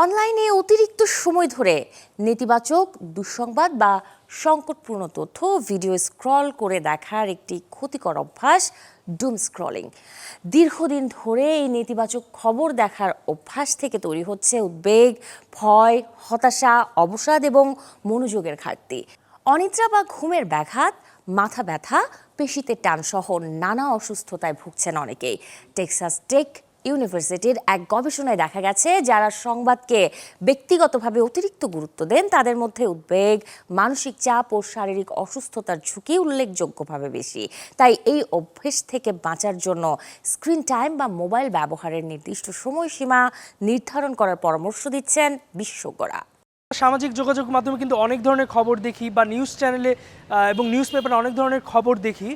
অনলাইনে অতিরিক্ত সময় ধরে নেতিবাচক দুঃসংবাদ বা সংকটপূর্ণ তথ্য ভিডিও স্ক্রল করে দেখার একটি ক্ষতিকর অভ্যাস ডুম স্ক্রলিং। দীর্ঘদিন ধরে এই নেতিবাচক খবর দেখার অভ্যাস থেকে তৈরি হচ্ছে উদ্বেগ, ভয়, হতাশা, অবসাদ এবং মনোযোগের ঘাটতি। অনিদ্রা বা ঘুমের ব্যাঘাত, মাথা ব্যথা, পেশিতে টান সহ নানা অসুস্থতায় ভুগছেন অনেকেই। টেক্সাস টেক ইউনিভার্সিটির এক গবেষণায় দেখা গেছে, যারা সংবাদকে ব্যক্তিগতভাবে অতিরিক্ত গুরুত্ব দেন তাদের মধ্যে উদ্বেগ, মানসিক চাপ ও শারীরিক অসুস্থতার ঝুঁকি উল্লেখযোগ্যভাবে বেশি। তাই এই অভ্যেস থেকে বাঁচার জন্য স্ক্রিন টাইম বা মোবাইল ব্যবহারের নির্দিষ্ট সময়সীমা নির্ধারণ করার পরামর্শ দিচ্ছেন বিশেষজ্ঞরা। সামাজিক যোগাযোগ মাধ্যমে কিন্তু অনেক ধরনের খবর দেখি বা নিউজ চ্যানেলে এবং নিউজ পেপারে অনেক ধরনের খবর দেখি,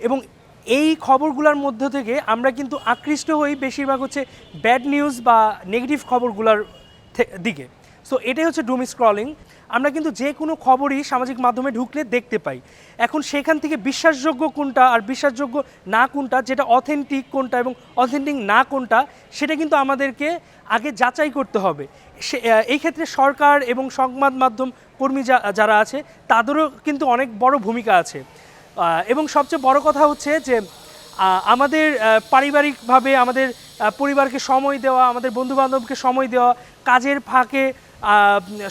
এবং এই খবরগুলোর মধ্য থেকে আমরা কিন্তু আকৃষ্ট হই বেশিরভাগ হচ্ছে ব্যাড নিউজ বা নেগেটিভ খবরগুলোর দিকে। সো এটাই হচ্ছে ডুম স্ক্রলিং। আমরা কিন্তু যে কোনো খবরই সামাজিক মাধ্যমে ঢুকলে দেখতে পাই। এখন সেখান থেকে বিশ্বাসযোগ্য কোনটা আর বিশ্বাসযোগ্য না কোনটা, যেটা অথেন্টিক কোনটা এবং অথেন্টিক না কোনটা, সেটা কিন্তু আমাদেরকে আগে যাচাই করতে হবে। এই ক্ষেত্রে সরকার এবং সংবাদ মাধ্যম কর্মী যারা আছে তাদেরও কিন্তু অনেক বড় ভূমিকা আছে। এবং সবচেয়ে বড় কথা হচ্ছে যে আমাদের পারিবারিকভাবে আমাদের পরিবারকে সময় দেওয়া, আমাদের বন্ধুবান্ধবকে সময় দেওয়া, কাজের ফাঁকে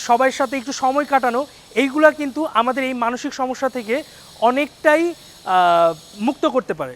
সবার সাথে একটু সময় কাটানো, এইগুলা কিন্তু আমাদের এই মানসিক সমস্যা থেকে অনেকটাই মুক্ত করতে পারে।